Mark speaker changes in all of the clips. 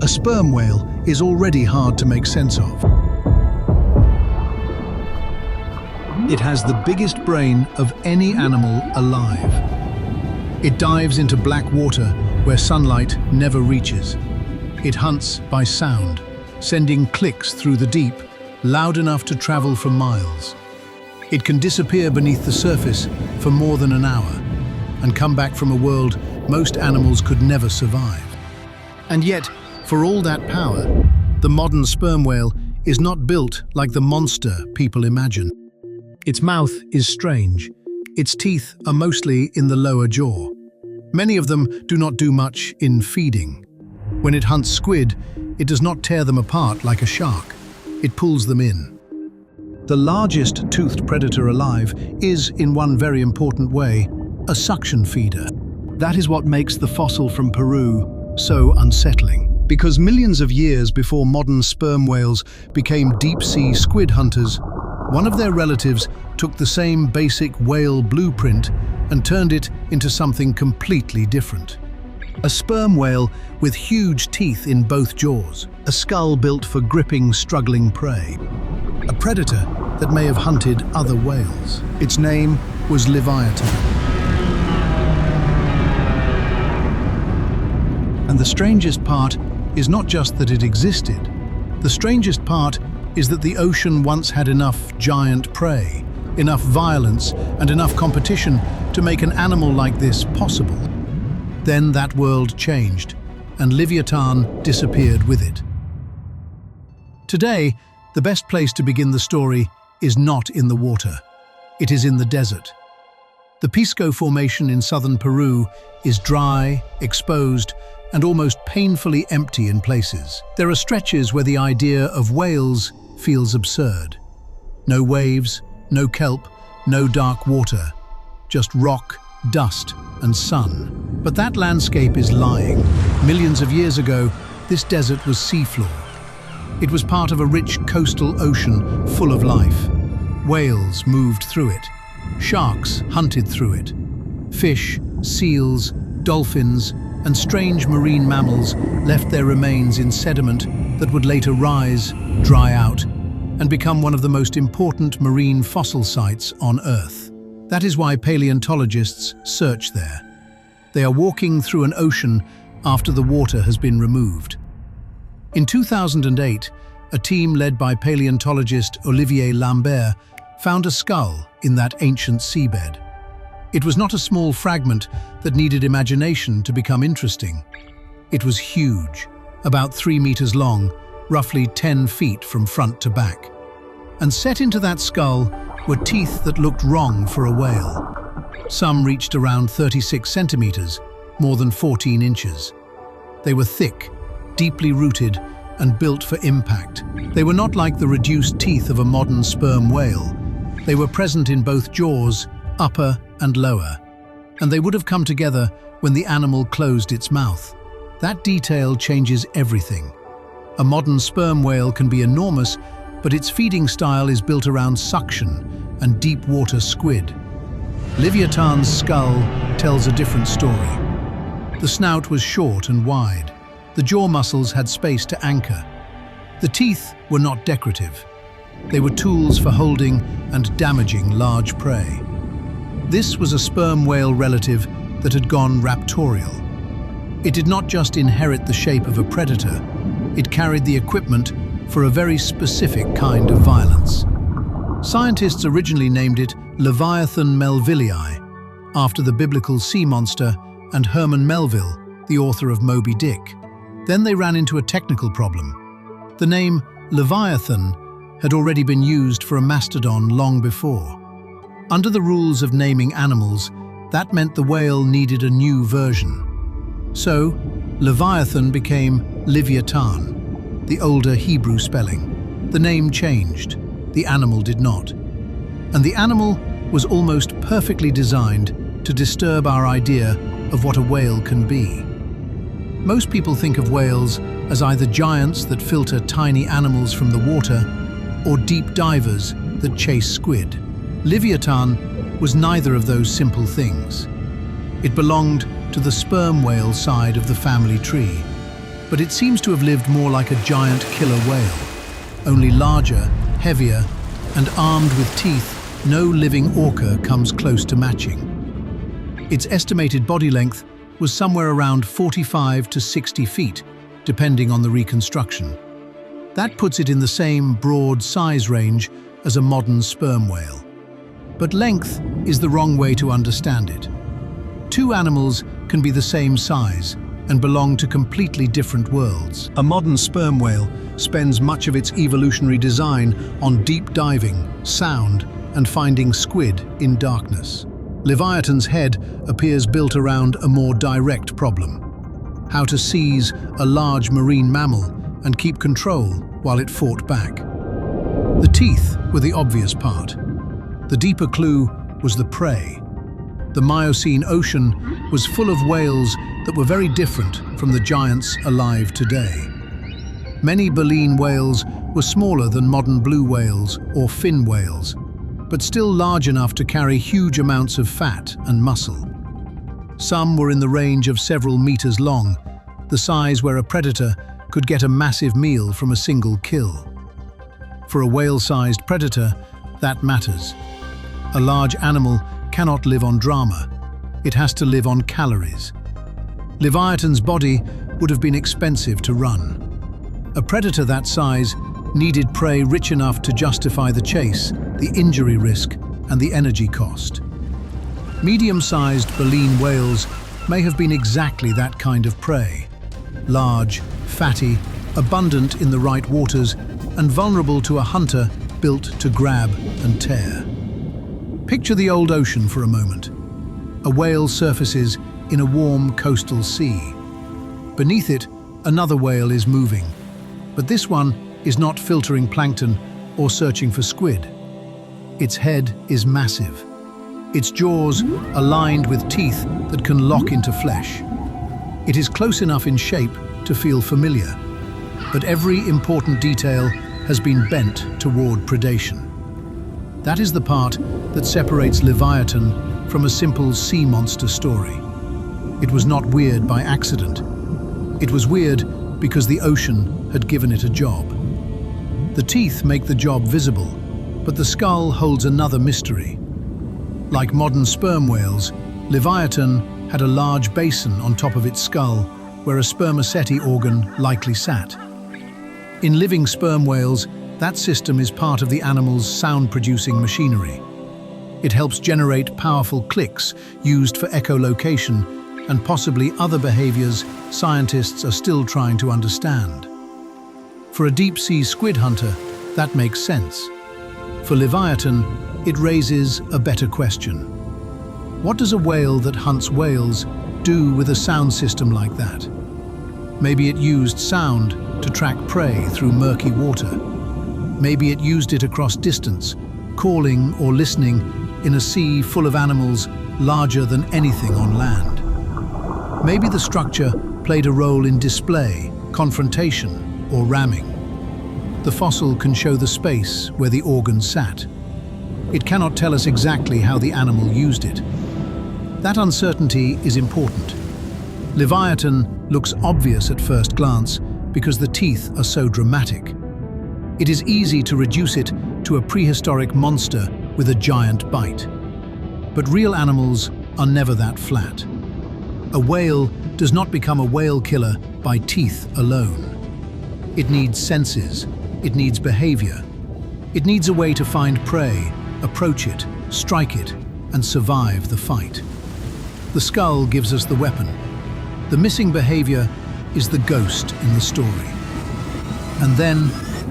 Speaker 1: A sperm whale is already hard to make sense of. It has the biggest brain of any animal alive. It dives into black water where sunlight never reaches. It hunts by sound, sending clicks through the deep, loud enough to travel for miles. It can disappear beneath the surface for more than an hour and come back from a world most animals could never survive. And yet, for all that power, the modern sperm whale is not built like the monster people imagine. Its mouth is strange. Its teeth are mostly in the lower jaw. Many of them do not do much in feeding. When it hunts squid, it does not tear them apart like a shark. It pulls them in. The largest toothed predator alive is, in one very important way, a suction feeder. That is what makes the fossil from Peru so unsettling. Because millions of years before modern sperm whales became deep-sea squid hunters, one of their relatives took the same basic whale blueprint and turned it into something completely different. A sperm whale with huge teeth in both jaws, a skull built for gripping, struggling prey. A predator that may have hunted other whales. Its name was Livyatan. And the strangest part is not just that it existed. The strangest part is that the ocean once had enough giant prey, enough violence, and enough competition to make an animal like this possible. Then that world changed, and Livyatan disappeared with it. Today, the best place to begin the story is not in the water. It is in the desert. The Pisco Formation in southern Peru is dry, exposed, and almost painfully empty in places. There are stretches where the idea of whales feels absurd. No waves, no kelp, no dark water, just rock, dust, and sun. But that landscape is lying. Millions of years ago, this desert was seafloor. It was part of a rich coastal ocean full of life. Whales moved through it. Sharks hunted through it. Fish, seals, dolphins, and strange marine mammals left their remains in sediment that would later rise, dry out, and become one of the most important marine fossil sites on Earth. That is why paleontologists search there. They are walking through an ocean after the water has been removed. In 2008, a team led by paleontologist Olivier Lambert found a skull in that ancient seabed. It was not a small fragment that needed imagination to become interesting. It was huge, about 3 meters long, roughly 10 feet from front to back. And set into that skull were teeth that looked wrong for a whale. Some reached around 36 centimeters, more than 14 inches. They were thick, deeply rooted, and built for impact. They were not like the reduced teeth of a modern sperm whale. They were present in both jaws, upper and lower, and they would have come together when the animal closed its mouth. That detail changes everything. A modern sperm whale can be enormous, but its feeding style is built around suction and deep water squid. Livyatan's skull tells a different story. The snout was short and wide. The jaw muscles had space to anchor. The teeth were not decorative. They were tools for holding and damaging large prey. This was a sperm whale relative that had gone raptorial. It did not just inherit the shape of a predator, it carried the equipment for a very specific kind of violence. Scientists originally named it Livyatan melvillei, after the biblical sea monster and Herman Melville, the author of Moby Dick. Then they ran into a technical problem. The name Livyatan had already been used for a mastodon long before. Under the rules of naming animals, that meant the whale needed a new version. So, Livyatan became Livyatan, the older Hebrew spelling. The name changed, the animal did not. And the animal was almost perfectly designed to disturb our idea of what a whale can be. Most people think of whales as either giants that filter tiny animals from the water or deep divers that chase squid. Livyatan was neither of those simple things. It belonged to the sperm whale side of the family tree. but it seems to have lived more like a giant killer whale, only larger, heavier, and armed with teeth no living orca comes close to matching. Its estimated body length was somewhere around 45 to 60 feet, depending on the reconstruction. That puts it in the same broad size range as a modern sperm whale. But length is the wrong way to understand it. Two animals can be the same size and belong to completely different worlds. A modern sperm whale spends much of its evolutionary design on deep diving, sound, and finding squid in darkness. Livyatan head appears built around a more direct problem: how to seize a large marine mammal and keep control while it fought back. The teeth were the obvious part. The deeper clue was the prey. The Miocene ocean was full of whales that were very different from the giants alive today. Many baleen whales were smaller than modern blue whales or fin whales, but still large enough to carry huge amounts of fat and muscle. Some were in the range of several meters long, the size where a predator could get a massive meal from a single kill. For a whale-sized predator, that matters. A large animal cannot live on drama. It has to live on calories. Livyatan's body would have been expensive to run. A predator that size needed prey rich enough to justify the chase, the injury risk, and the energy cost. Medium-sized baleen whales may have been exactly that kind of prey. Large, fatty, abundant in the right waters, and vulnerable to a hunter built to grab and tear. Picture the old ocean for a moment. A whale surfaces in a warm coastal sea. Beneath it, another whale is moving, but this one is not filtering plankton or searching for squid. Its head is massive. Its jaws are lined with teeth that can lock into flesh. It is close enough in shape to feel familiar, but every important detail has been bent toward predation. That is the part that separates Livyatan from a simple sea monster story. It was not weird by accident. It was weird because the ocean had given it a job. The teeth make the job visible, but the skull holds another mystery. Like modern sperm whales, Livyatan had a large basin on top of its skull where a spermaceti organ likely sat. In living sperm whales, that system is part of the animal's sound-producing machinery. It helps generate powerful clicks used for echolocation and possibly other behaviors scientists are still trying to understand. For a deep-sea squid hunter, that makes sense. For Livyatan, it raises a better question. What does a whale that hunts whales do with a sound system like that? Maybe it used sound to track prey through murky water. Maybe it used it across distance, calling or listening in a sea full of animals larger than anything on land. Maybe the structure played a role in display, confrontation, or ramming. The fossil can show the space where the organ sat. It cannot tell us exactly how the animal used it. That uncertainty is important. Livyatan looks obvious at first glance because the teeth are so dramatic. It is easy to reduce it to a prehistoric monster with a giant bite. But real animals are never that flat. A whale does not become a whale killer by teeth alone. It needs senses, it needs behavior. It needs a way to find prey, approach it, strike it, and survive the fight. The skull gives us the weapon. The missing behavior is the ghost in the story. And then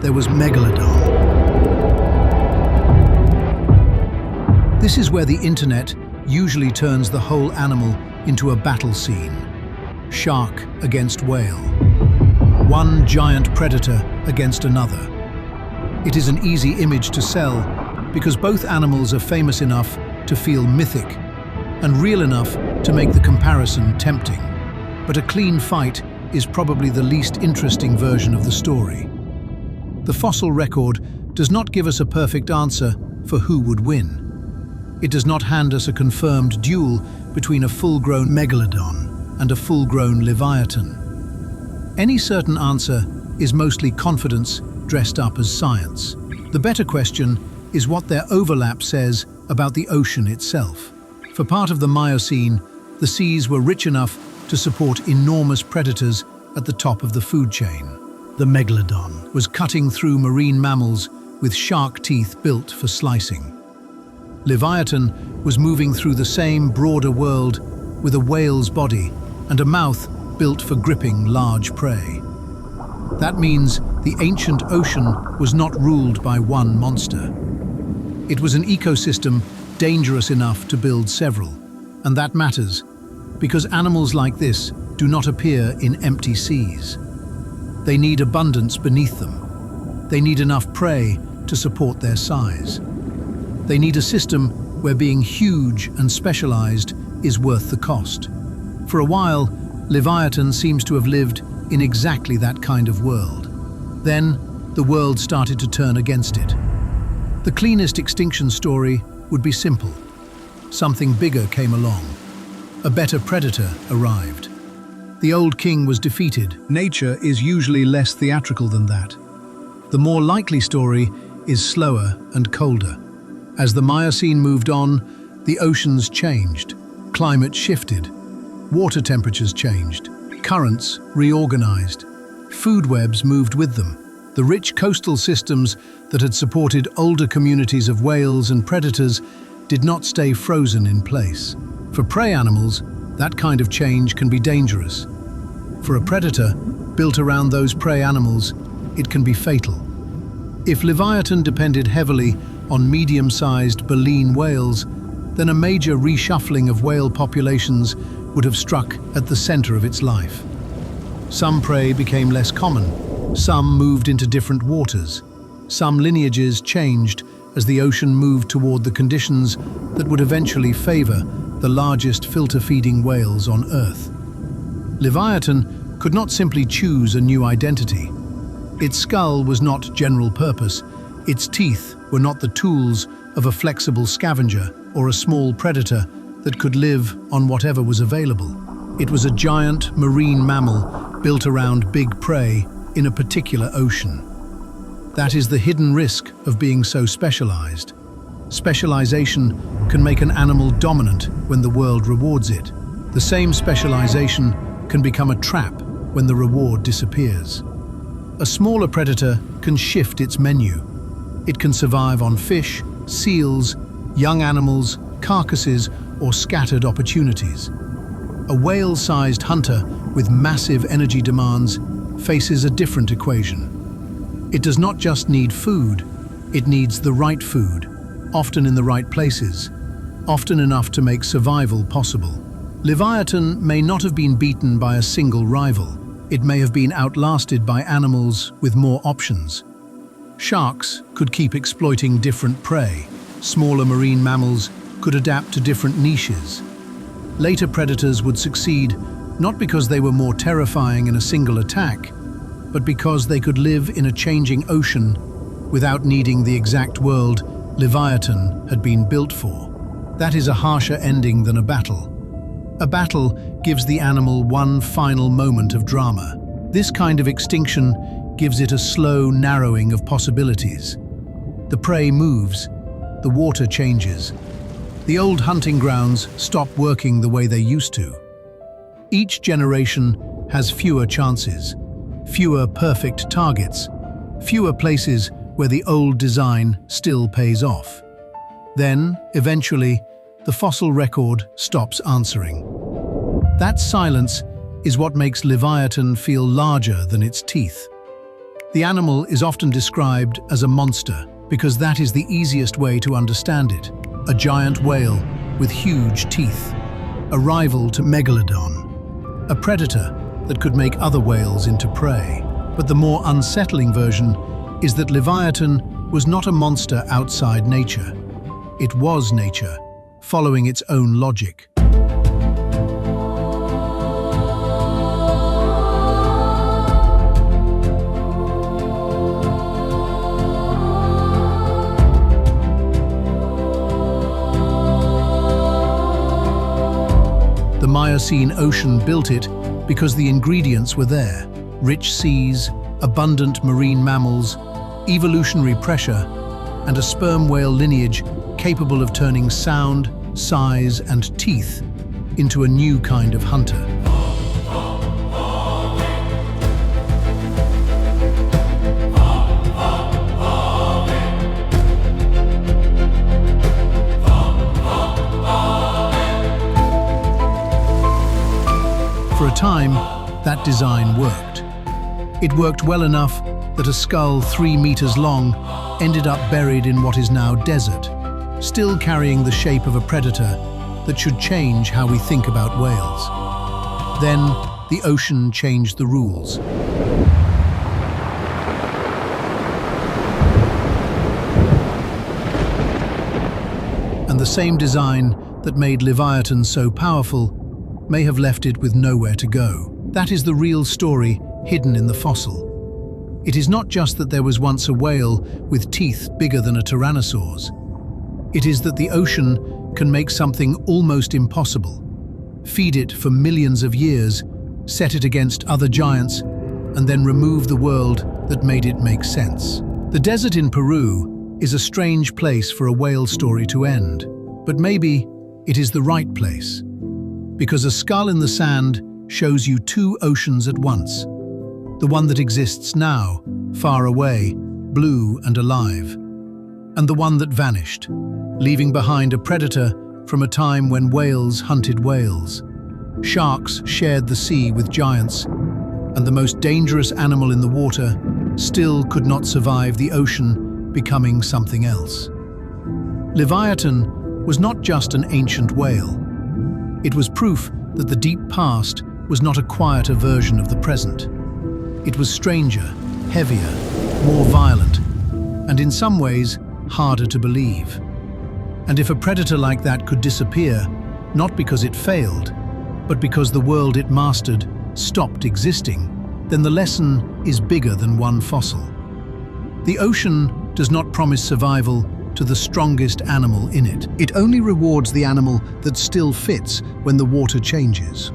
Speaker 1: there was Megalodon. This is where the internet usually turns the whole animal into a battle scene. Shark against whale. One giant predator against another. It is an easy image to sell because both animals are famous enough to feel mythic and real enough to make the comparison tempting. But a clean fight is probably the least interesting version of the story. The fossil record does not give us a perfect answer for who would win. It does not hand us a confirmed duel between a full-grown Megalodon and a full-grown Livyatan. Any certain answer is mostly confidence dressed up as science. The better question is what their overlap says about the ocean itself. For part of the Miocene, the seas were rich enough to support enormous predators at the top of the food chain. The Megalodon was cutting through marine mammals with shark teeth built for slicing. Livyatan was moving through the same broader world with a whale's body and a mouth built for gripping large prey. That means the ancient ocean was not ruled by one monster. It was an ecosystem dangerous enough to build several, and that matters because animals like this do not appear in empty seas. They need abundance beneath them. They need enough prey to support their size. They need a system where being huge and specialized is worth the cost. For a while, Livyatan seems to have lived in exactly that kind of world. Then, the world started to turn against it. The cleanest extinction story would be simple. Something bigger came along. A better predator arrived. The old king was defeated. Nature is usually less theatrical than that. The more likely story is slower and colder. As the Miocene moved on, the oceans changed. Climate shifted. Water temperatures changed. Currents reorganized. Food webs moved with them. The rich coastal systems that had supported older communities of whales and predators did not stay frozen in place. For prey animals, that kind of change can be dangerous. For a predator built around those prey animals, it can be fatal. If Livyatan depended heavily on medium-sized baleen whales, then a major reshuffling of whale populations would have struck at the center of its life. Some prey became less common. Some moved into different waters. Some lineages changed as the ocean moved toward the conditions that would eventually favor the largest filter-feeding whales on Earth. Livyatan could not simply choose a new identity. Its skull was not general purpose. Its teeth were not the tools of a flexible scavenger or a small predator that could live on whatever was available. It was a giant marine mammal built around big prey in a particular ocean. That is the hidden risk of being so specialized. Specialization can make an animal dominant when the world rewards it. The same specialization can become a trap when the reward disappears. A smaller predator can shift its menu. It can survive on fish, seals, young animals, carcasses, or scattered opportunities. A whale-sized hunter with massive energy demands faces a different equation. It does not just need food, it needs the right food, often in the right places, often enough to make survival possible. Livyatan may not have been beaten by a single rival. It may have been outlasted by animals with more options. Sharks could keep exploiting different prey. Smaller marine mammals could adapt to different niches. Later predators would succeed not because they were more terrifying in a single attack, but because they could live in a changing ocean without needing the exact world Livyatan had been built for. That is a harsher ending than a battle. A battle gives the animal one final moment of drama. This kind of extinction gives it a slow narrowing of possibilities. The prey moves, the water changes. The old hunting grounds stop working the way they used to. Each generation has fewer chances, fewer perfect targets, fewer places where the old design still pays off. Then, eventually, the fossil record stops answering. That silence is what makes Livyatan feel larger than its teeth. The animal is often described as a monster because that is the easiest way to understand it. A giant whale with huge teeth, a rival to Megalodon, a predator that could make other whales into prey. But the more unsettling version is that Livyatan was not a monster outside nature. It was nature, following its own logic. The Miocene ocean built it because the ingredients were there. rich seas, abundant marine mammals, evolutionary pressure, and a sperm whale lineage capable of turning sound, size, and teeth into a new kind of hunter. For a time, that design worked. It worked well enough that a skull 3 meters long ended up buried in what is now desert, still carrying the shape of a predator that should change how we think about whales. Then, the ocean changed the rules. And the same design that made Livyatan so powerful may have left it with nowhere to go. That is the real story hidden in the fossil. It is not just that there was once a whale with teeth bigger than a tyrannosaur's. It is that the ocean can make something almost impossible. Feed it for millions of years, set it against other giants, and then remove the world that made it make sense. The desert in Peru is a strange place for a whale story to end, but maybe it is the right place. Because a skull in the sand shows you 2 oceans at once. The one that exists now, far away, blue and alive, and the one that vanished, leaving behind a predator from a time when whales hunted whales. Sharks shared the sea with giants, and the most dangerous animal in the water still could not survive the ocean becoming something else. Livyatan was not just an ancient whale. It was proof that the deep past was not a quieter version of the present. It was stranger, heavier, more violent, and in some ways, harder to believe. And if a predator like that could disappear, not because it failed, but because the world it mastered stopped existing, then the lesson is bigger than one fossil. The ocean does not promise survival to the strongest animal in it. It only rewards the animal that still fits when the water changes.